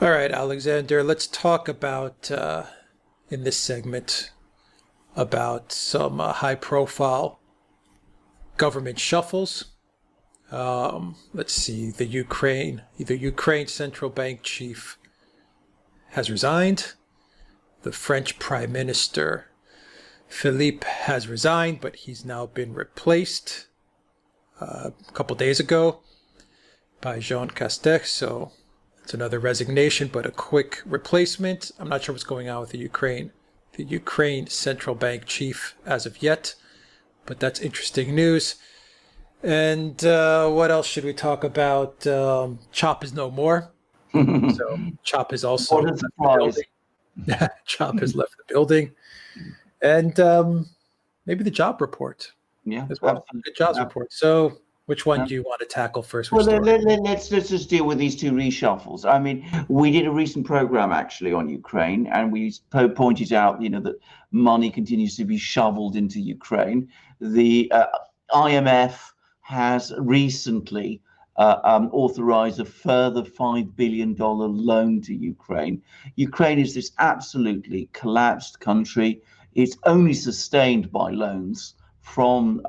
All right, Alexander, let's talk about, in this segment, about some high-profile government shuffles. Let's see, the Ukraine central bank chief has resigned. The French Prime Minister, Philippe, has resigned, but he's now been replaced a couple days ago by Jean Castex, so it's another resignation, but a quick replacement. I'm not sure what's going on with the Ukraine central bank chief as of yet, but that's interesting news. And what else should we talk about? Chop is no more. So Chop is also What a surprise. Chop has left the building. And maybe the job report as well. Good jobs report. So which one do you want to tackle first? Well, let's just deal with these two reshuffles. I mean, we did a recent program actually on Ukraine, and we pointed out, that money continues to be shoveled into Ukraine. The IMF has recently authorized a further $5 billion loan to Ukraine. Ukraine is this absolutely collapsed country. It's only sustained by loans from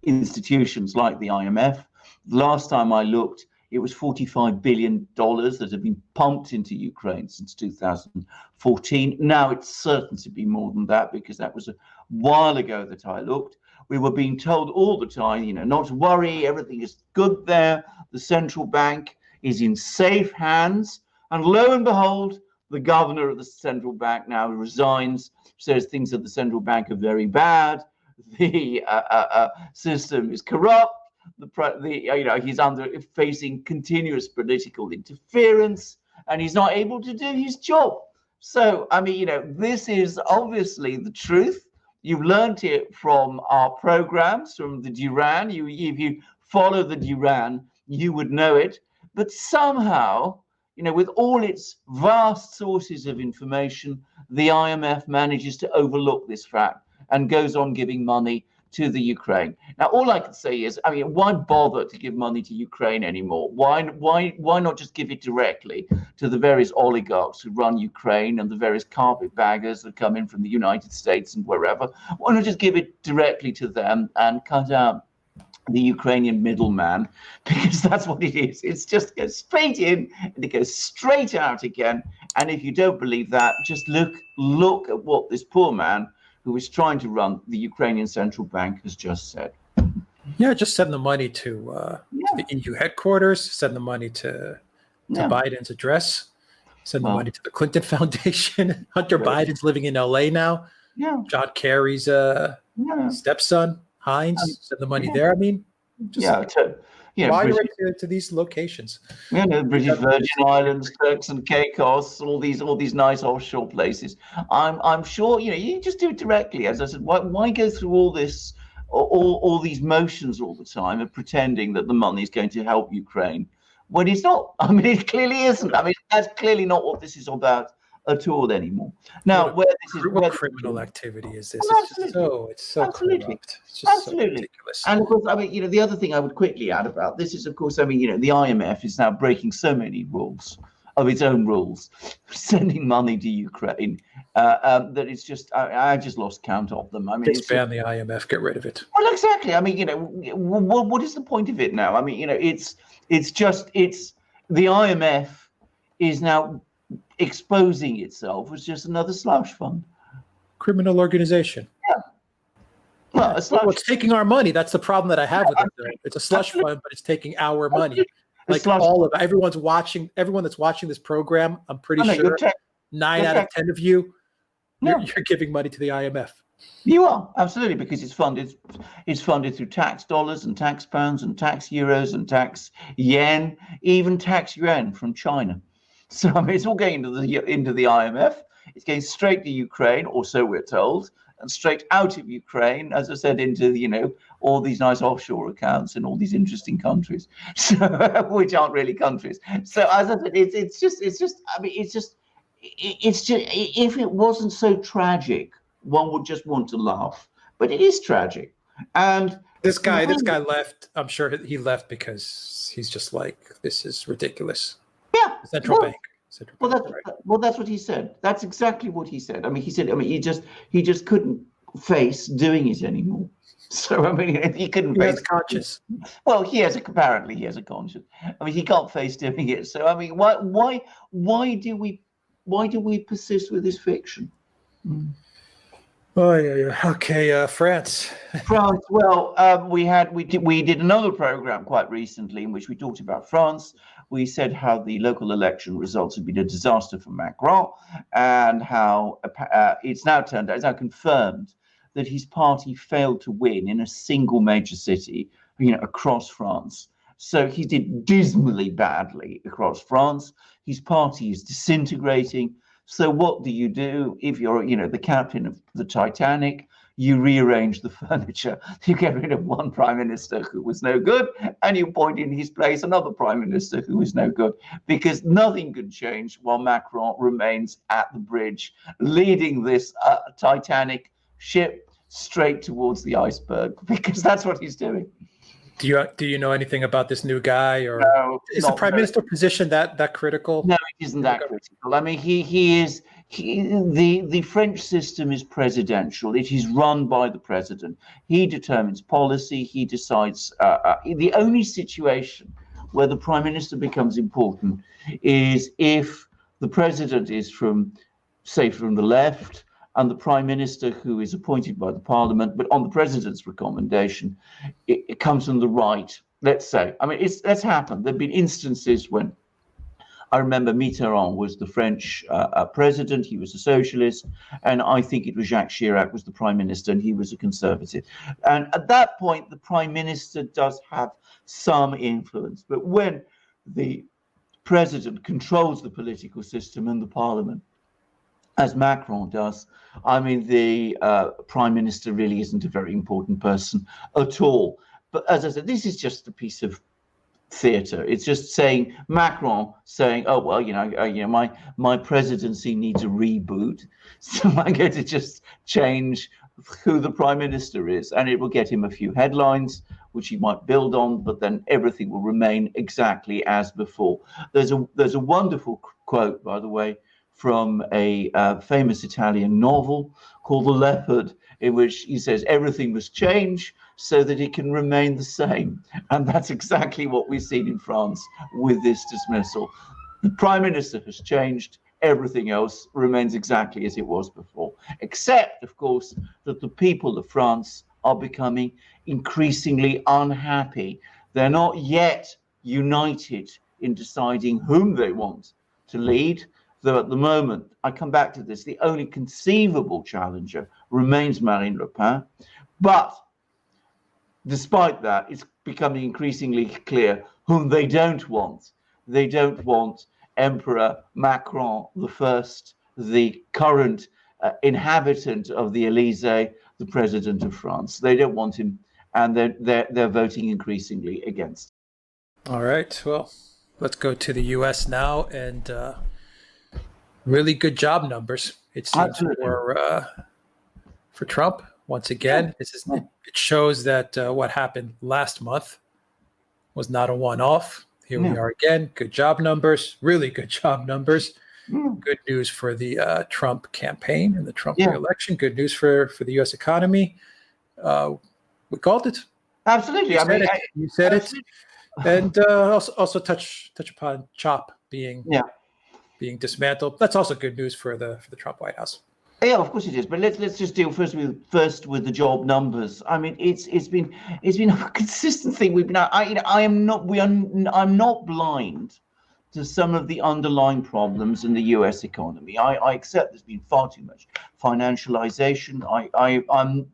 institutions like the IMF. Last time I looked, it was $45 billion that have been pumped into Ukraine since 2014. Now it's certain to be more than that, because that was a while ago that I looked. We were being told all the time, not to worry, everything is good there. The central bank is in safe hands. And lo and behold, the governor of the central bank now resigns, says things at the central bank are very bad. The system is corrupt. He's facing continuous political interference, and he's not able to do his job. So, this is obviously the truth. You've learned it from our programs, from the Duran. If you follow the Duran, you would know it. But somehow, with all its vast sources of information, the IMF manages to overlook this fact and goes on giving money to the Ukraine. Now, all I can say is, why bother to give money to Ukraine anymore? Why not just give it directly to the various oligarchs who run Ukraine and the various carpetbaggers that come in from the United States and wherever? Why not just give it directly to them and cut out the Ukrainian middleman? Because that's what it is. It's just goes straight in and it goes straight out again. And if you don't believe that, just look at what this poor man who is trying to run the Ukrainian central bank has just said. Yeah, just send the money to the EU headquarters, send the money to Biden's address, send the money to the Clinton Foundation. Hunter Biden's living in LA now. Yeah. John Kerry's stepson, Heinz, send the money there. Why to these locations? The British Virgin Islands, Turks and Caicos, all these nice offshore places. I'm sure you just do it directly. As I said, why go through all this, all these motions all the time of pretending that the money is going to help Ukraine when it's not? It clearly isn't. That's clearly not what this is about at all anymore. Now, what criminal activity is this? It's so corrupt. It's just so ridiculous. And of course, the other thing I would quickly add about this is, of course, the IMF is now breaking so many rules of its own rules, sending money to Ukraine, that it's just, I just lost count of them. Disband the IMF, get rid of it. Well, exactly. What is the point of it now? It's the IMF is now exposing itself as just another slush fund, criminal organization. Yeah. Well, it's taking our money. That's the problem that I have with it. It's a slush fund, but it's taking our money. Like everyone that's watching this program, I'm pretty sure 9 out of 10 of you, you're giving money to the IMF. You are, absolutely, because it's funded through tax dollars and tax pounds and tax euros and tax yen, even tax yuan from China. So it's all going into the IMF. It's going straight to Ukraine, or so we're told, and straight out of Ukraine, as I said, into all these nice offshore accounts in all these interesting countries, which aren't really countries. So as I said, it's just if it wasn't so tragic, one would just want to laugh, but it is tragic. And this guy left. I'm sure he left because he's just like, this is ridiculous. Yeah, the central bank. That's what he said. That's exactly what he said. I mean, he said, I mean, he just couldn't face doing it anymore. So I mean, he couldn't face. He has conscience. Well, apparently he has a conscience. I mean, he can't face doing it. So I mean, why do we persist with this fiction? Oh yeah. Okay, France. France. Well, we did another program quite recently in which we talked about France. We said how the local election results had been a disaster for Macron, and how it's now confirmed that his party failed to win in a single major city, across France. So he did dismally badly across France. His party is disintegrating. So what do you do if you're, the captain of the Titanic? You rearrange the furniture. You get rid of one prime minister who was no good, and you appoint in his place another prime minister who is no good, because nothing can change while Macron remains at the bridge, leading this Titanic ship straight towards the iceberg, because that's what he's doing. Do you know anything about this new guy, or no, is the prime minister position that critical? No, it isn't that critical. I mean, the French system is presidential. It is run by the president. He determines policy. He decides. The only situation where the prime minister becomes important is if the president is from the left, and the prime minister, who is appointed by the parliament, but on the president's recommendation, it comes from the right, let's say. I mean, that's happened. There have been instances when, I remember Mitterrand was the French president, he was a socialist, and I think it was Jacques Chirac was the prime minister, and he was a conservative. And at that point, the prime minister does have some influence. But when the president controls the political system and the parliament, as Macron does, I mean, the prime minister really isn't a very important person at all. But as I said, this is just a piece of theatre. It's just Macron saying, oh, well, my presidency needs a reboot. So I'm going to just change who the prime minister is, and it will get him a few headlines, which he might build on, but then everything will remain exactly as before. There's a wonderful quote, by the way, from a famous Italian novel called The Leopard, in which he says everything must change so that it can remain the same. And that's exactly what we've seen in France with this dismissal. The prime minister has changed. Everything else remains exactly as it was before, except, of course, that the people of France are becoming increasingly unhappy. They're not yet united in deciding whom they want to lead. Though at the moment, I come back to this, the only conceivable challenger remains Marine Le Pen. But despite that, it's becoming increasingly clear whom they don't want. They don't want Emperor Macron I, the current inhabitant of the Elysee, the president of France. They don't want him, and they're voting increasingly against. All right, well, let's go to the U.S. now, and really good job numbers, it seems, for Trump. Once again, it shows that what happened last month was not a one-off. Here we are again. Good job numbers, really good job numbers. Good news for the Trump campaign and the Trump re-election. Good news for the U.S. economy. We called it. Absolutely. You said it. And also touch upon CHOP being dismantled. That's also good news for the Trump White House. Yeah, of course it is. But let's just deal first with the job numbers. I mean, it's been a consistent thing. I'm not blind to some of the underlying problems in the U.S. economy. I accept there's been far too much financialization. I'm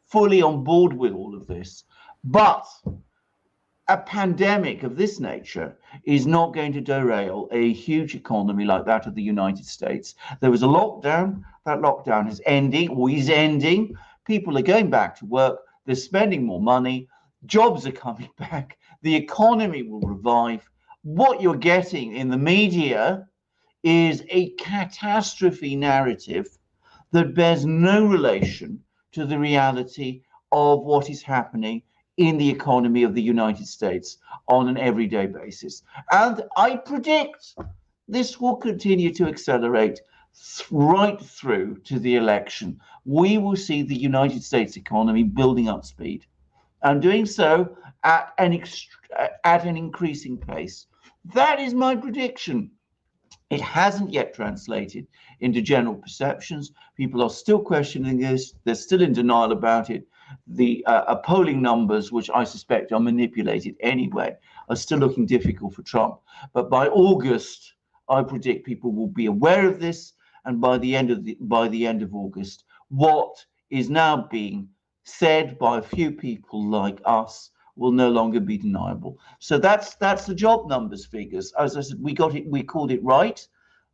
fully on board with all of this, but a pandemic of this nature is not going to derail a huge economy like that of the United States. There was a lockdown. That lockdown is ending. People are going back to work. They're spending more money. Jobs are coming back. The economy will revive. What you're getting in the media is a catastrophe narrative that bears no relation to the reality of what is happening in the economy of the United States on an everyday basis. And I predict this will continue to accelerate right through to the election. We will see the United States economy building up speed and doing so at an increasing pace. That is my prediction. It hasn't yet translated into general perceptions. People are still questioning this. They're still in denial about it. The polling numbers, which I suspect are manipulated anyway, are still looking difficult for Trump. But by August, I predict people will be aware of this, and by the end of August, what is now being said by a few people like us will no longer be deniable. So that's the job numbers figures. As I said, we called it right.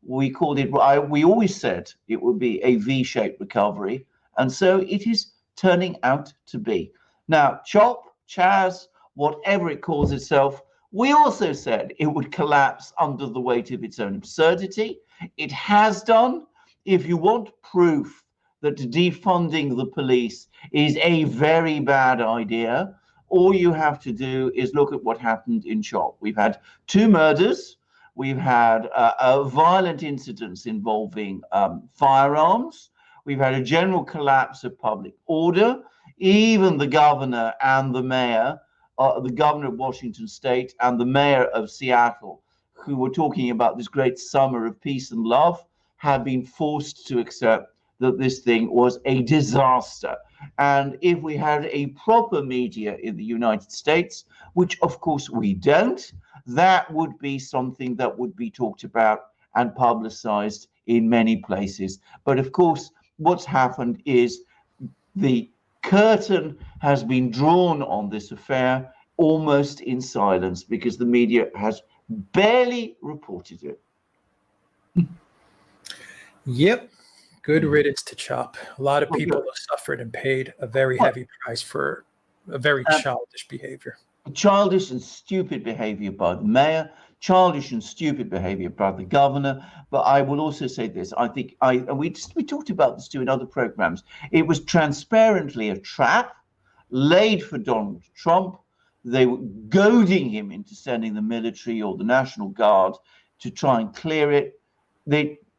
We always said it would be a V-shaped recovery, and so it is turning out to be. Now, CHOP, Chaz, whatever it calls itself, we also said it would collapse under the weight of its own absurdity. It has done. If you want proof that defunding the police is a very bad idea, all you have to do is look at what happened in CHOP. We've had 2 murders. We've had violent incidents involving firearms. We've had a general collapse of public order. Even the governor and the mayor, the governor of Washington State and the mayor of Seattle, who were talking about this great summer of peace and love, have been forced to accept that this thing was a disaster. And if we had a proper media in the United States, which of course we don't, that would be something that would be talked about and publicized in many places. But of course, what's happened is the curtain has been drawn on this affair almost in silence because the media has barely reported it. Yep. Good riddance to CHOP. A lot of people have suffered and paid a very heavy price for a very childish behavior. Childish and stupid behavior by the mayor, childish and stupid behavior by the governor. But I will also say this. I think we talked about this too in other programs. It was transparently a trap laid for Donald Trump. They were goading him into sending the military or the National Guard to try and clear it.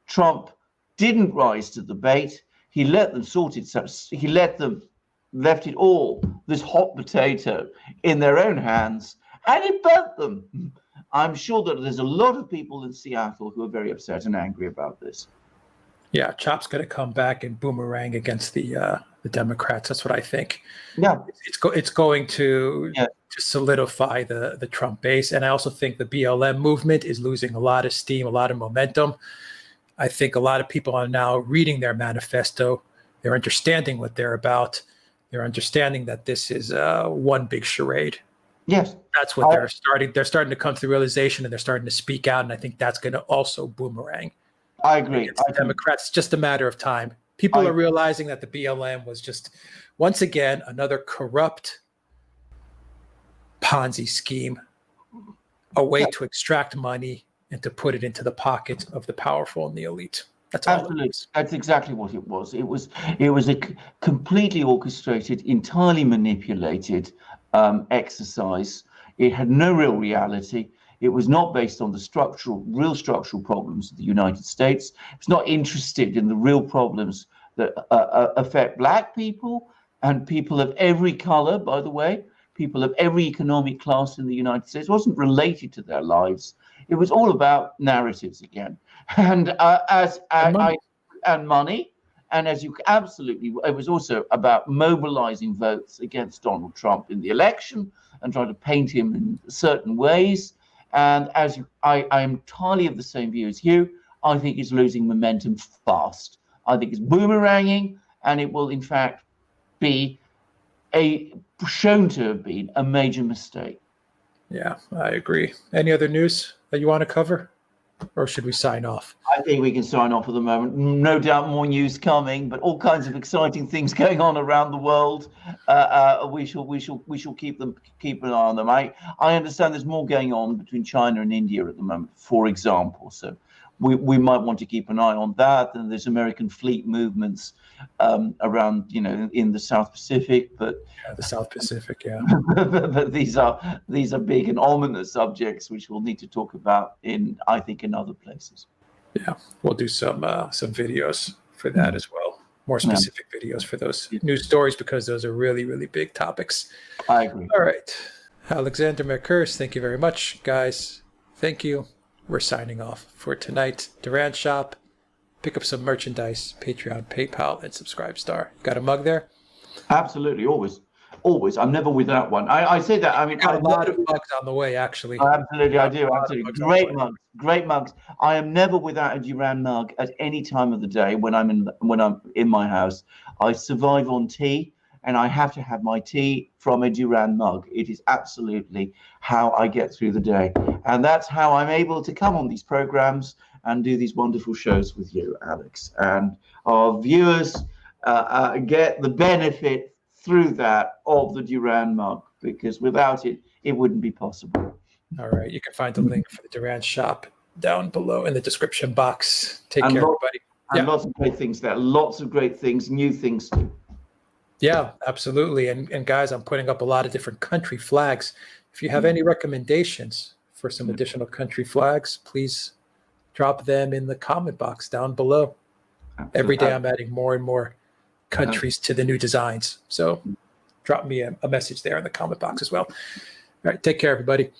Trump didn't rise to the bait. He let them sort it. He left it all, this hot potato, in their own hands, and it burnt them. I'm sure that there's a lot of people in Seattle who are very upset and angry about this. Yeah, CHOP's going to come back and boomerang against the Democrats. That's what I think. Yeah, it's going to solidify the Trump base, and I also think the BLM movement is losing a lot of steam, a lot of momentum. I think a lot of people are now reading their manifesto. They're understanding what they're about. They're understanding that this is one big charade. Yes, that's what they're starting. They're starting to come to the realization, and they're starting to speak out. And I think that's going to also boomerang. I agree. The Democrats, it's just a matter of time. People are realizing that the BLM was just, once again, another corrupt Ponzi scheme, a way to extract money and to put it into the pockets of the powerful and the elite. That's all. Absolutely. That's exactly what it was. It was a completely orchestrated, entirely manipulated exercise. It had no real reality. It was not based on the real structural problems of the United States. It's not interested in the real problems that affect Black people and people of every color, by the way, people of every economic class in the United States. It wasn't related to their lives. It was all about narratives again, and money. And as you absolutely, it was also about mobilizing votes against Donald Trump in the election and trying to paint him in certain ways. And I am entirely of the same view as you. I think it's losing momentum fast. I think it's boomeranging, and it will in fact be shown to have been a major mistake. Yeah, I agree. Any other news that you want to cover, or should we sign off? I think we can sign off at the moment. No doubt more news coming, but all kinds of exciting things going on around the world. We shall keep an eye on them. I understand there's more going on between China and India at the moment, for example. So we might want to keep an eye on that. And there's American fleet movements around, in the South Pacific, but the South Pacific, yeah. but these are big and ominous subjects which we'll need to talk about in other places. Yeah, we'll do some videos for that as well. More specific videos for those news stories, because those are really, really big topics. I agree. All right. Alexander Mercurs, thank you very much, guys. Thank you. We're signing off for tonight. Duran Shop. Pick up some merchandise. Patreon, PayPal, and Subscribestar. Got a mug there? Absolutely. Always. I'm never without one. I say that. I mean, got a lot of mugs on the way, actually. Absolutely, I do. Absolutely. Great mugs. I am never without a Duran mug at any time of the day when I'm in my house. I survive on tea, and I have to have my tea from a Duran mug. It is absolutely how I get through the day. And that's how I'm able to come on these programs and do these wonderful shows with you, Alex. And our viewers get the benefit through that of the Duran mug, because without it, it wouldn't be possible. All right. You can find the link for the Duran Shop down below in the description box. Take care, everybody. And lots of great things there. Lots of great things, new things too. Yeah, absolutely. And guys, I'm putting up a lot of different country flags. If you have any recommendations for some additional country flags, please drop them in the comment box down below. Absolutely. Every day I'm adding more and more countries to the new designs. So drop me a message there in the comment box as well. All right. Take care, everybody.